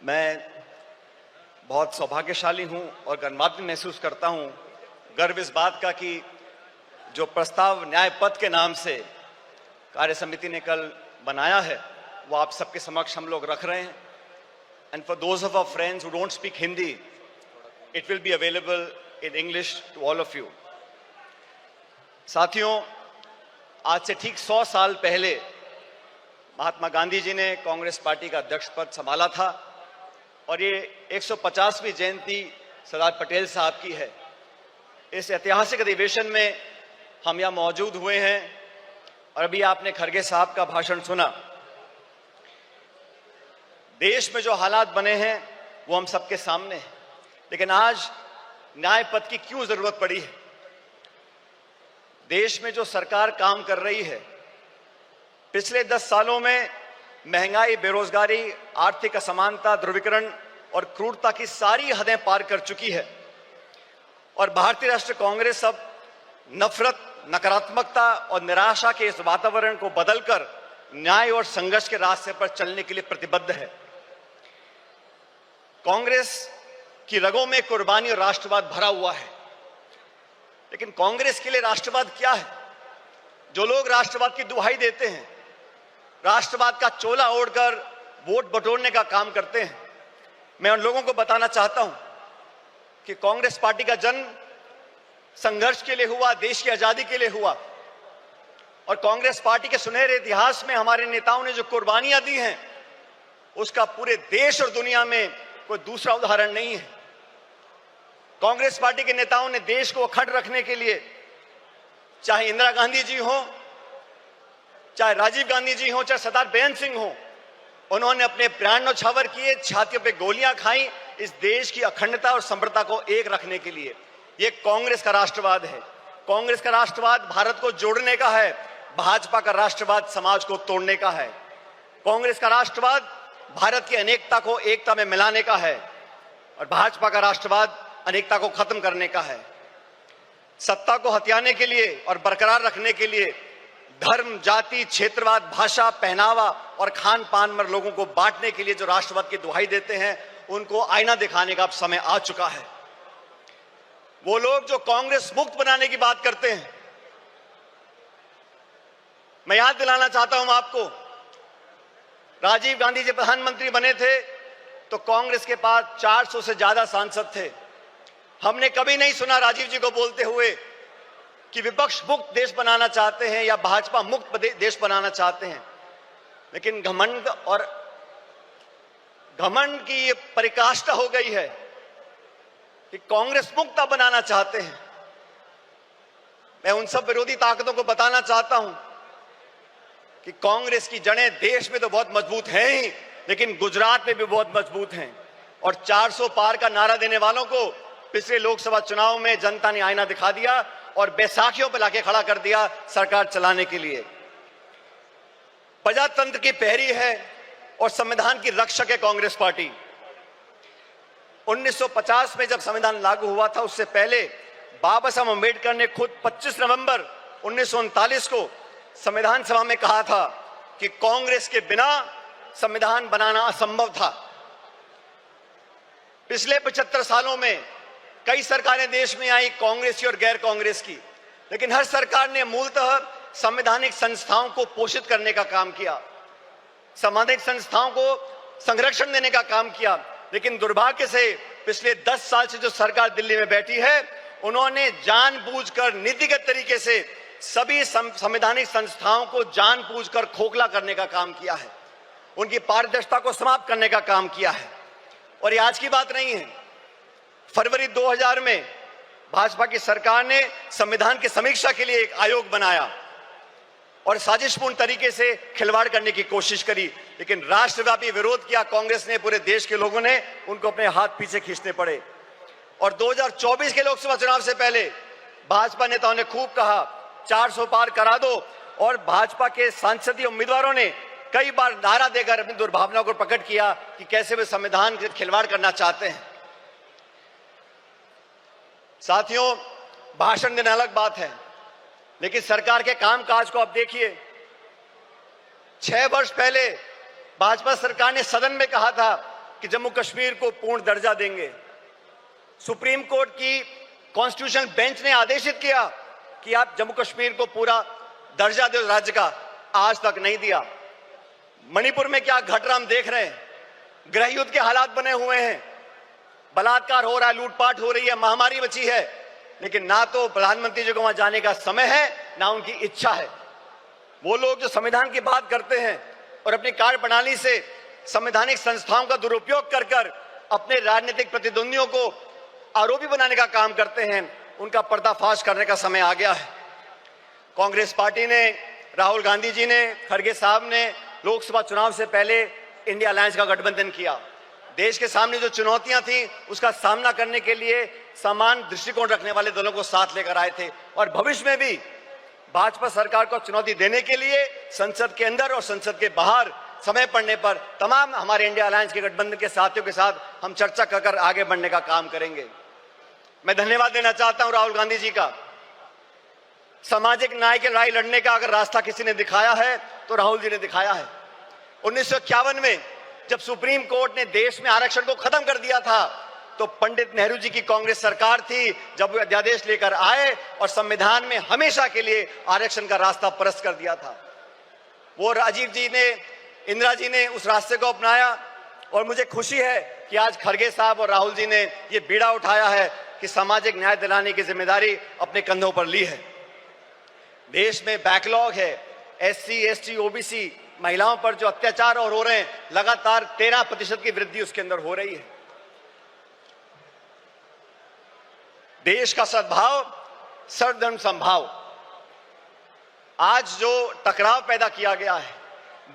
मैं बहुत सौभाग्यशाली हूं और गर्वान्वित महसूस करता हूं। गर्व इस बात का कि जो प्रस्ताव न्याय पथ के नाम से कार्य समिति ने कल बनाया है वो आप सबके समक्ष हम लोग रख रहे हैं। And for those of our friends who don't speak Hindi, it will be available in English to all of you. साथियों, आज से ठीक 100 साल पहले महात्मा गांधी जी ने कांग्रेस पार्टी का अध्यक्ष पद संभाला था और ये 150वीं जयंती सरदार पटेल साहब की है। इस ऐतिहासिक अधिवेशन में हम यहाँ मौजूद हुए हैं और अभी आपने खड़गे साहब का भाषण सुना। देश में जो हालात बने हैं वो हम सबके सामने हैं, लेकिन आज न्याय पथ की क्यों जरूरत पड़ी है? देश में जो सरकार काम कर रही है, पिछले 10 सालों में महंगाई, बेरोजगारी, आर्थिक असमानता, ध्रुवीकरण और क्रूरता की सारी हदें पार कर चुकी है और भारतीय राष्ट्रीय कांग्रेस अब नफरत, नकारात्मकता और निराशा के इस वातावरण को बदलकर न्याय और संघर्ष के रास्ते पर चलने के लिए प्रतिबद्ध है। कांग्रेस की रगों में कुर्बानी और राष्ट्रवाद भरा हुआ है, लेकिन कांग्रेस के लिए राष्ट्रवाद क्या है? जो लोग राष्ट्रवाद की दुहाई देते हैं, राष्ट्रवाद का चोला ओढ़कर वोट बटोरने का काम करते हैं, मैं उन लोगों को बताना चाहता हूं कि कांग्रेस पार्टी का जन्म संघर्ष के लिए हुआ, देश की आजादी के लिए हुआ और कांग्रेस पार्टी के सुनहरे इतिहास में हमारे नेताओं ने जो कुर्बानियां दी हैं उसका पूरे देश और दुनिया में कोई दूसरा उदाहरण नहीं है। कांग्रेस पार्टी के नेताओं ने देश को अखंड रखने के लिए, चाहे इंदिरा गांधी जी हो, चाहे राजीव गांधी जी हो, चाहे सरदार बेअंत सिंह हो, उन्होंने अपने प्राण न्यौछावर किए, छातियों पे गोलियां खाई इस देश की अखंडता और समृद्धता को एक रखने के लिए। ये कांग्रेस का राष्ट्रवाद है। कांग्रेस का राष्ट्रवाद भारत को जोड़ने का है, भाजपा का राष्ट्रवाद समाज को तोड़ने का है। कांग्रेस का राष्ट्रवाद भारत की अनेकता को एकता में मिलाने का है और भाजपा का राष्ट्रवाद अनेकता को खत्म करने का है। सत्ता को हथियाने के लिए और बरकरार रखने के लिए धर्म, जाति, क्षेत्रवाद, भाषा, पहनावा और खान पान पर लोगों को बांटने के लिए जो राष्ट्रवाद की दुहाई देते हैं, उनको आईना दिखाने का अब समय आ चुका है। वो लोग जो कांग्रेस मुक्त बनाने की बात करते हैं, मैं याद दिलाना चाहता हूं आपको, राजीव गांधी जी प्रधानमंत्री बने थे तो कांग्रेस के पास 400 से ज्यादा सांसद थे। हमने कभी नहीं सुना राजीव जी को बोलते हुए कि विपक्ष मुक्त देश बनाना चाहते हैं या भाजपा मुक्त देश बनाना चाहते हैं। लेकिन घमंड की ये परिकाष्ठा हो गई है कि कांग्रेस मुक्त बनाना चाहते हैं। मैं उन सब विरोधी ताकतों को बताना चाहता हूं कि कांग्रेस की जड़ें देश में तो बहुत मजबूत हैं ही, लेकिन गुजरात में भी बहुत मजबूत हैं और 400 पार का नारा देने वालों को पिछले लोकसभा चुनाव में जनता ने आईना दिखा दिया और बैसाखियों पर लाके खड़ा कर दिया सरकार चलाने के लिए। प्रजातंत्र की पहरी है और संविधान की रक्षक है कांग्रेस पार्टी। 1950 में जब संविधान लागू हुआ था, उससे पहले बाबा साहब अम्बेडकर ने खुद 25 नवंबर 1939 को संविधान सभा में कहा था कि कांग्रेस के बिना संविधान बनाना असंभव था। पिछले 75 सालों में कई सरकारें देश में आई, कांग्रेस की और गैर कांग्रेस की, लेकिन हर सरकार ने मूलतः संवैधानिक संस्थाओं को पोषित करने का काम किया, संवैधानिक संस्थाओं को संरक्षण देने का काम किया। लेकिन दुर्भाग्य से पिछले 10 साल से जो सरकार दिल्ली में बैठी है, उन्होंने जानबूझकर नीतिगत तरीके से सभी संवैधानिक संस्थाओं को जानबूझकर खोखला करने का काम किया है, उनकी पारदर्शिता को समाप्त करने का काम किया है। और ये आज की बात नहीं है। फरवरी 2000 में भाजपा की सरकार ने संविधान की समीक्षा के लिए एक आयोग बनाया और साजिशपूर्ण तरीके से खिलवाड़ करने की कोशिश करी, लेकिन राष्ट्रव्यापी विरोध किया कांग्रेस ने, पूरे देश के लोगों ने उनको अपने हाथ पीछे खींचने पड़े। और 2024 के लोकसभा चुनाव से पहले भाजपा नेताओं ने खूब कहा 400 पार करा दो और भाजपा के सांसदीय उम्मीदवारों ने कई बार नारा देकर अपनी दुर्भावनाओं को प्रकट किया कि कैसे वे संविधान के खिलवाड़ करना चाहते हैं। साथियों, भाषण देना अलग बात है, लेकिन सरकार के कामकाज को आप देखिए। 6 वर्ष पहले भाजपा सरकार ने सदन में कहा था कि जम्मू कश्मीर को पूर्ण दर्जा देंगे। सुप्रीम कोर्ट की कॉन्स्टिट्यूशनल बेंच ने आदेशित किया कि आप जम्मू कश्मीर को पूरा दर्जा दो राज्य का, आज तक नहीं दिया। मणिपुर में क्या घट रहा हम देख रहे हैं, गृह युद्ध के हालात बने हुए हैं, बलात्कार हो रहा है, लूटपाट हो रही है, महामारी बची है, लेकिन ना तो प्रधानमंत्री जी को वहां जाने का समय है, ना उनकी इच्छा है। वो लोग जो संविधान की बात करते हैं और अपनी कार्यप्रणाली से संवैधानिक संस्थाओं का दुरुपयोग कर कर अपने राजनीतिक प्रतिद्वंदियों को आरोपी बनाने का काम करते हैं, उनका पर्दाफाश करने का समय आ गया है। कांग्रेस पार्टी ने, राहुल गांधी जी ने, खड़गे साहब ने लोकसभा चुनाव से पहले इंडिया अलायंस का गठबंधन किया। देश के सामने जो चुनौतियां थी उसका सामना करने के लिए समान दृष्टिकोण रखने वाले दलों को साथ लेकर आए थे और भविष्य में भी भाजपा सरकार को चुनौती देने के लिए संसद के अंदर और संसद के बाहर समय पड़ने पर तमाम हमारे इंडिया अलायंस के गठबंधन के साथियों के साथ हम चर्चा कर आगे बढ़ने का काम करेंगे। मैं धन्यवाद देना चाहता हूं राहुल गांधी जी का। सामाजिक न्याय की लड़ाई लड़ने का अगर रास्ता किसी ने दिखाया है तो राहुल जी ने दिखाया है। 1951 में जब सुप्रीम कोर्ट ने देश में आरक्षण को खत्म कर दिया था तो पंडित नेहरू जी की कांग्रेस सरकार थी जब वो अध्यादेश लेकर आए और संविधान में हमेशा के लिए आरक्षण का रास्ता परस्त कर दिया था। वो राजीव जी ने, इंदिरा जी ने उस रास्ते को अपनाया और मुझे खुशी है कि आज खड़गे साहब और राहुल जी ने ये बीड़ा उठाया है कि सामाजिक न्याय दिलाने की जिम्मेदारी अपने कंधों पर ली है। देश में बैकलॉग है, SC, ST, OBC महिलाओं पर जो अत्याचार और हो रहे हैं, लगातार 13% की वृद्धि उसके अंदर हो रही है। देश का सद्भाव, सर्वधर्म समभाव, आज जो टकराव पैदा किया गया है,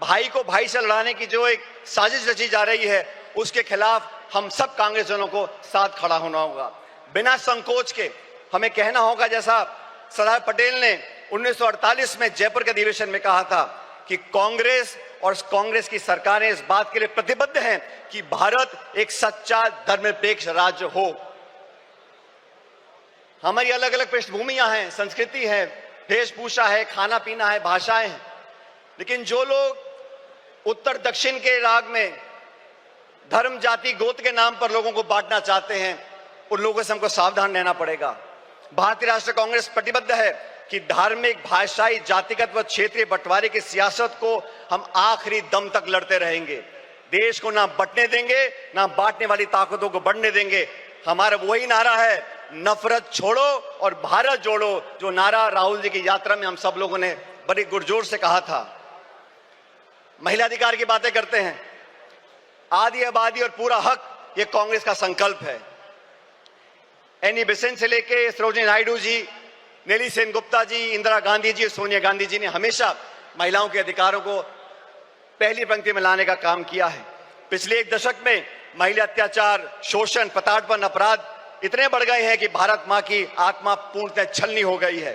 भाई को भाई से लड़ाने की जो एक साजिश रची जा रही है, उसके खिलाफ हम सब कांग्रेसजनों को साथ खड़ा होना होगा। बिना संकोच के हमें कहना होगा, जैसा सरदार पटेल ने 1948 में जयपुर के अधिवेशन में कहा था कि कांग्रेस और कांग्रेस की सरकारें इस बात के लिए प्रतिबद्ध हैं कि भारत एक सच्चा धर्मनिरपेक्ष राज्य हो। हमारी अलग अलग पृष्ठभूमियां हैं, संस्कृति है, वेशभूषा है, खाना पीना है, भाषाएं हैं, लेकिन जो लोग उत्तर दक्षिण के राग में धर्म, जाति, गोत्र के नाम पर लोगों को बांटना चाहते हैं, उन लोगों से हमको सावधान रहना पड़ेगा। भारतीय राष्ट्रीय कांग्रेस प्रतिबद्ध है कि धार्मिक, भाषाई, जातिगत व क्षेत्रीय बंटवारे की सियासत को हम आखिरी दम तक लड़ते रहेंगे। देश को ना बंटने देंगे, ना बांटने वाली ताकतों को बढ़ने देंगे। हमारा वही नारा है, नफरत छोड़ो और भारत जोड़ो, जो नारा राहुल जी की यात्रा में हम सब लोगों ने बड़ी गुरजोर से कहा था। महिला अधिकार की बातें करते हैं, आदि आबादी और पूरा हक, ये कांग्रेस का संकल्प है। एनी बेसेंट से लेके सरोजिनी नायडू जी, नेली सेनगुप्ता जी, इंदिरा गांधी जी, सोनिया गांधी जी ने हमेशा महिलाओं के अधिकारों को पहली पंक्ति में लाने का काम किया है। पिछले एक दशक में महिला अत्याचार, शोषण, प्रताड़पन, अपराध इतने बढ़ गए हैं कि भारत मां की आत्मा पूर्णतः छलनी हो गई है।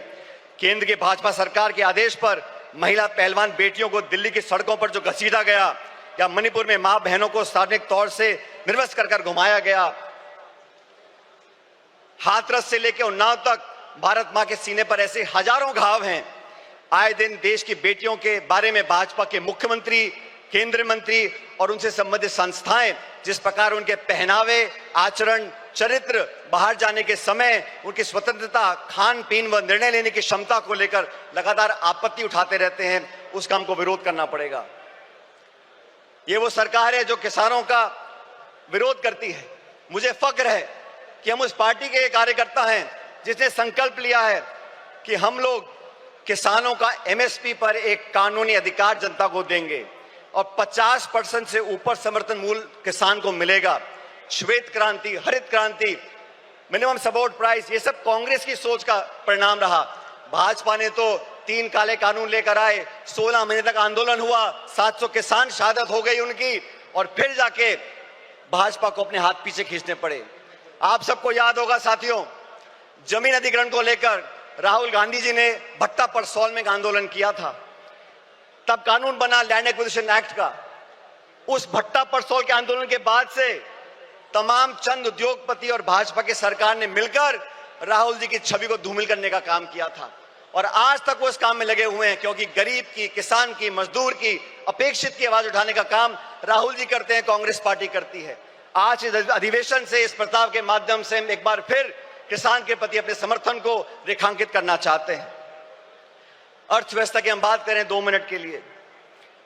केंद्र की भाजपा सरकार के आदेश पर महिला पहलवान बेटियों को दिल्ली की सड़कों पर जो घसीटा गया, या मणिपुर में मां बहनों को सार्वजनिक तौर से निर्वस्त्र कर कर घुमाया गया, हाथरस से लेकर उन्नाव तक भारत मां के सीने पर ऐसे हजारों घाव हैं। आए दिन देश की बेटियों के बारे में भाजपा के मुख्यमंत्री, केंद्रीय मंत्री और उनसे संबंधित संस्थाएं जिस प्रकार उनके पहनावे, आचरण, चरित्र, बाहर जाने के समय उनकी स्वतंत्रता, खान पीन व निर्णय लेने की क्षमता को लेकर लगातार आपत्ति उठाते रहते हैं, उसका हमको विरोध करना पड़ेगा। ये वो सरकार है जो किसानों का विरोध करती है। मुझे फक्र है कि हम उस पार्टी के कार्यकर्ता हैं जिसने संकल्प लिया है कि हम लोग किसानों का MSP पर एक कानूनी अधिकार जनता को देंगे और 50% से ऊपर समर्थन मूल्य किसान को मिलेगा। श्वेत क्रांति, हरित क्रांति, मिनिमम सपोर्ट प्राइस, ये सब कांग्रेस की सोच का परिणाम रहा। भाजपा ने तो 3 काले कानून लेकर आए, 16 महीने तक आंदोलन हुआ, 700 किसान शहादत हो गई उनकी, और फिर जाके भाजपा को अपने हाथ पीछे खींचने पड़े। आप सबको याद होगा साथियों, जमीन अधिग्रहण को लेकर राहुल गांधी जी ने भट्टा परसौल में एक आंदोलन किया था, तब कानून बना लैंड एक्विजिशन एक्ट का। उस भट्टा परसौल के आंदोलन के बाद से तमाम चंद उद्योगपति और भाजपा की सरकार ने मिलकर राहुल जी की छवि को धूमिल करने का काम किया था, और आज तक वो इस काम में लगे हुए हैं, क्योंकि गरीब की, किसान की, मजदूर की, अपेक्षित की आवाज उठाने का काम राहुल जी करते हैं, कांग्रेस पार्टी करती है। आज इस अधिवेशन से, इस प्रस्ताव के माध्यम से हम एक बार फिर किसान के प्रति अपने समर्थन को रेखांकित करना चाहते हैं। अर्थव्यवस्था की हम बात करें 2 मिनट के लिए।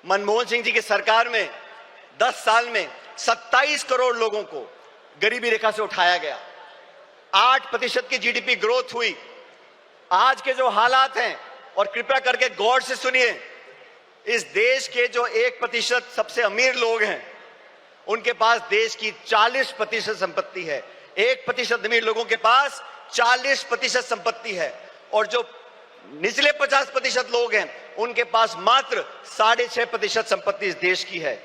मनमोहन सिंह जी की सरकार में 10 साल में 27 करोड़ लोगों को गरीबी रेखा से उठाया गया। 8% की जीडीपी ग्रोथ हुई। आज के जो हालात हैं, और कृपया करके गौर से सुनिए, इस देश के जो 1% सबसे अमीर लोग हैं, उनके पास देश की 40% संपत्ति है। 1% अमीर लोगों के पास 40% संपत्ति है, और जो निचले 50% लोग हैं, उनके पास मात्र 6.5% संपत्ति इस देश की है।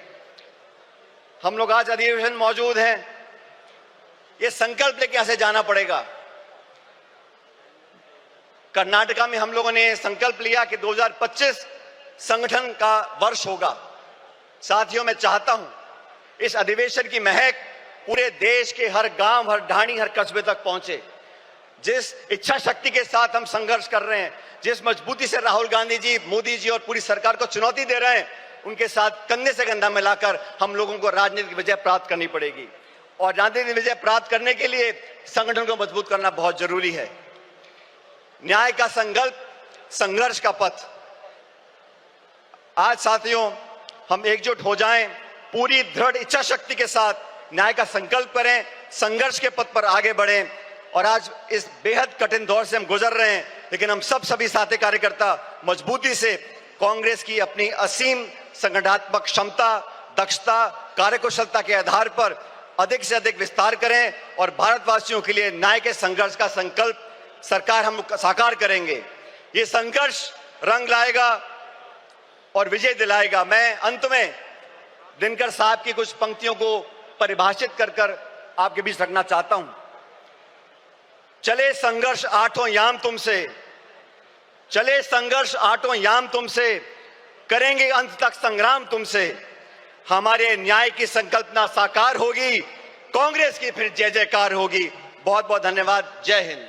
हम लोग आज अधिवेशन मौजूद हैं, ये संकल्प लेके यहां से जाना पड़ेगा। कर्नाटका में हम लोगों ने संकल्प लिया कि 2025 संगठन का वर्ष होगा। साथियों, मैं चाहता हूं इस अधिवेशन की महक पूरे देश के हर गांव, हर ढाणी, हर कस्बे तक पहुंचे। जिस इच्छा शक्ति के साथ हम संघर्ष कर रहे हैं, जिस मजबूती से राहुल गांधी जी, मोदी जी और पूरी सरकार को चुनौती दे रहे हैं, उनके साथ कंधे से कंधा मिलाकर हम लोगों को राजनीतिक विजय प्राप्त करनी पड़ेगी। और राजनीतिक विजय प्राप्त करने के लिए संगठन को मजबूत करना बहुत जरूरी है। न्याय का संकल्प, संघर्ष का पथ। आज साथियों, हम एकजुट हो जाएं, पूरी दृढ़ इच्छा शक्ति के साथ न्याय का संकल्प करें, संघर्ष के पथ पर आगे बढ़ें। और आज इस बेहद कठिन दौर से हम गुजर रहे हैं, लेकिन हम सभी साथी कार्यकर्ता मजबूती से कांग्रेस की अपनी असीम संगठनात्मक क्षमता, दक्षता, कार्यकुशलता के आधार पर अधिक से अधिक विस्तार करें, और भारतवासियों के लिए न्याय के संघर्ष का संकल्प सरकार हम साकार करेंगे। ये संघर्ष रंग लाएगा और विजय दिलाएगा। मैं अंत में दिनकर साहब की कुछ पंक्तियों को परिभाषित कर आपके बीच रखना चाहता हूं। चले संघर्ष आठों याम तुमसे, चले संघर्ष आठों याम तुमसे, करेंगे अंत तक संग्राम तुमसे। हमारे न्याय की संकल्पना साकार होगी, कांग्रेस की फिर जय जयकार होगी। बहुत बहुत धन्यवाद। जय हिंद।